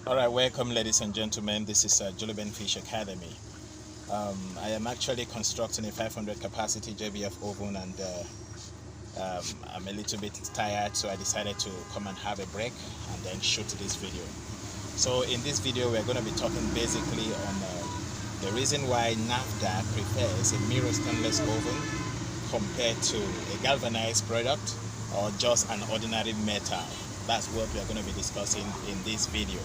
Alright, welcome ladies and gentlemen. This is Joloben Fish Academy. I am actually constructing a 500 capacity JBF oven, and I'm a little bit tired, so I decided to come and have a break and then shoot this video. So in this video we're going to be talking basically on the reason why Nafdac prefers a mirror stainless oven compared to a galvanized product or just an ordinary metal. That's what we are going to be discussing in this video.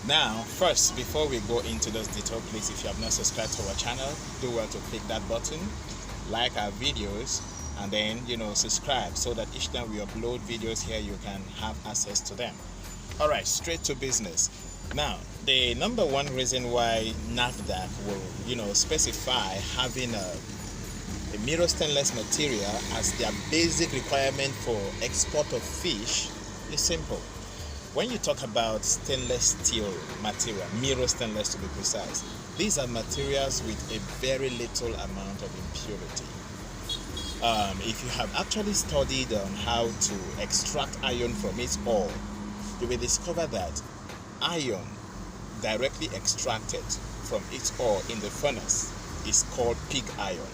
Now, first, before we go into those details, please, if you have not subscribed to our channel, do well to click that button, like our videos, and then, subscribe so that each time we upload videos here, you can have access to them. All right, straight to business. Now, the number one reason why Nafdac will, specify having a mirror stainless material as their basic requirement for export of fish is simple. When you talk about stainless steel material, mirror stainless to be precise, these are materials with a very little amount of impurity. If you have actually studied on how to extract iron from its ore, you will discover that iron directly extracted from its ore in the furnace is called pig iron,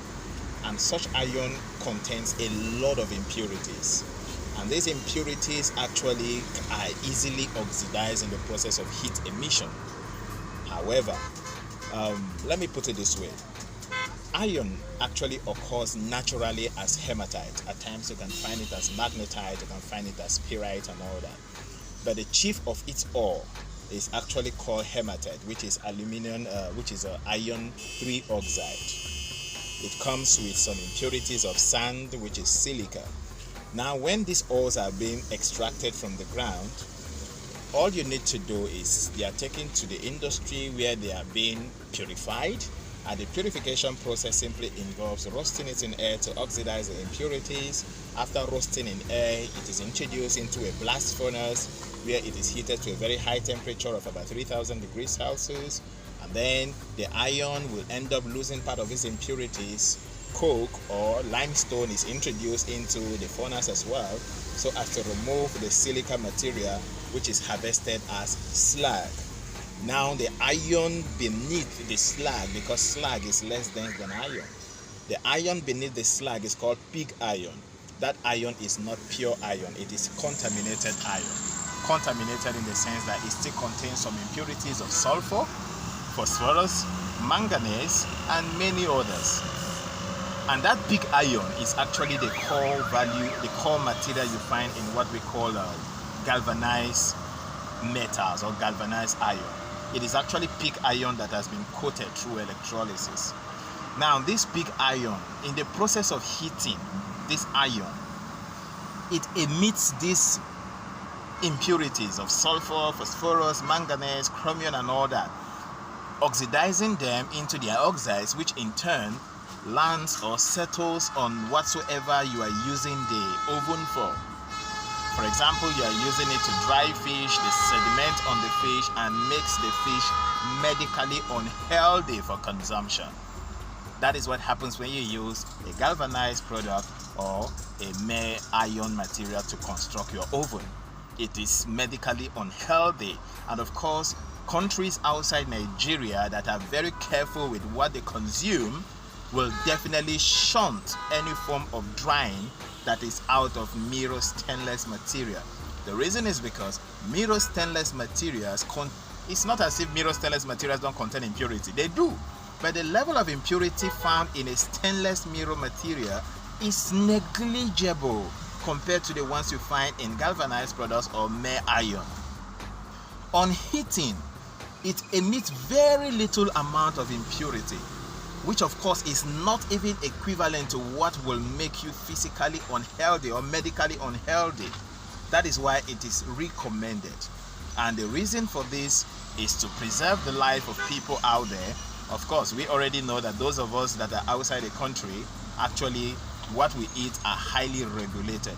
and such iron contains a lot of impurities. And these impurities actually are easily oxidized in the process of heat emission. However, let me put it this way. Iron actually occurs naturally as hematite. At times you can find it as magnetite, you can find it as pyrite and all that. But the chief of its ore is actually called hematite, which is aluminum, which is iron 3 oxide. It comes with some impurities of sand, which is silica. Now, when these ores are being extracted from the ground, all you need to do is they are taken to the industry where they are being purified, and the purification process simply involves roasting it in air to oxidize the impurities. After roasting in air, it is introduced into a blast furnace where it is heated to a very high temperature of about 3000 degrees Celsius, and then the iron will end up losing part of its impurities. Coke or limestone is introduced into the furnace as well, so as to remove the silica material, which is harvested as slag. Now the iron beneath the slag, because slag is less dense than iron, the iron beneath the slag is called pig iron. That iron is not pure iron, it is contaminated iron. Contaminated in the sense that it still contains some impurities of sulfur, phosphorus, manganese, and many others. And that pig iron is actually the core value, the core material you find in what we call galvanized metals or galvanized iron. It is actually pig iron that has been coated through electrolysis. Now, this pig iron, in the process of heating this iron, it emits these impurities of sulfur, phosphorus, manganese, chromium, and all that, oxidizing them into their oxides, which in turn lands or settles on whatsoever you are using the oven for. For example, you are using it to dry fish, the sediment on the fish, and makes the fish medically unhealthy for consumption. That is what happens when you use a galvanized product or a mere iron material to construct your oven. It is medically unhealthy, and of course, countries outside Nigeria that are very careful with what they consume will definitely shunt any form of drying that is out of mirror stainless material. The reason is because mirror stainless materials, it's not as if mirror stainless materials don't contain impurity. They do, but the level of impurity found in a stainless mirror material is negligible compared to the ones you find in galvanized products or mere iron. On heating, it emits very little amount of impurity, which of course is not even equivalent to what will make you physically unhealthy or medically unhealthy. That is why it is recommended. And the reason for this is to preserve the life of people out there. Of course, we already know that those of us that are outside the country, actually what we eat are highly regulated.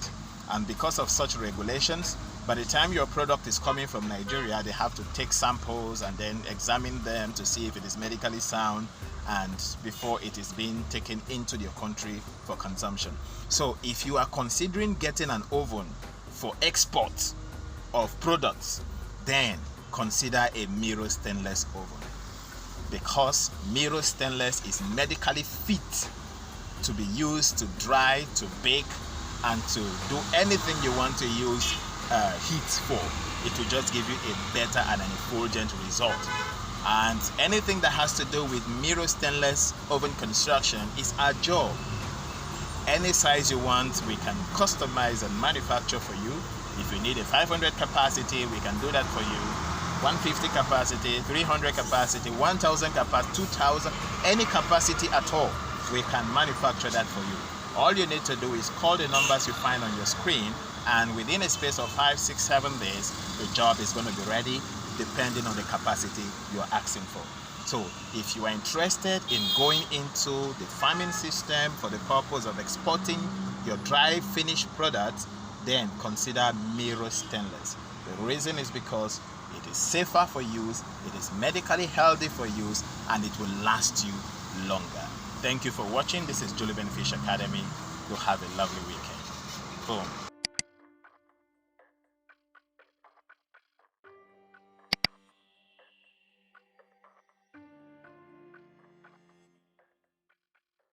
And because of such regulations, by the time your product is coming from Nigeria, they have to take samples and then examine them to see if it is medically sound, and before it is being taken into your country for consumption. So if you are considering getting an oven for export of products, then consider a Miro stainless oven, because Miro stainless is medically fit to be used to dry, to bake, and to do anything you want to use heat for. It will just give you a better and an effulgent result. And anything that has to do with Miro stainless oven construction is our job. Any size you want, we can customize and manufacture for you. If you need a 500 capacity, we can do that for you. 150 capacity, 300 capacity, 1000 capacity, 2000, any capacity at all, we can manufacture that for you. All you need to do is call the numbers you find on your screen, and within a space of 5, 6, 7 days, the job is going to be ready, depending on the capacity you're asking for. So if you are interested in going into the farming system for the purpose of exporting your dry finished products, then consider Miro stainless. The reason is because it is safer for use, it is medically healthy for use, and it will last you longer. Thank you for watching. This is Julie Ben Fish Academy. You have a lovely weekend. Boom.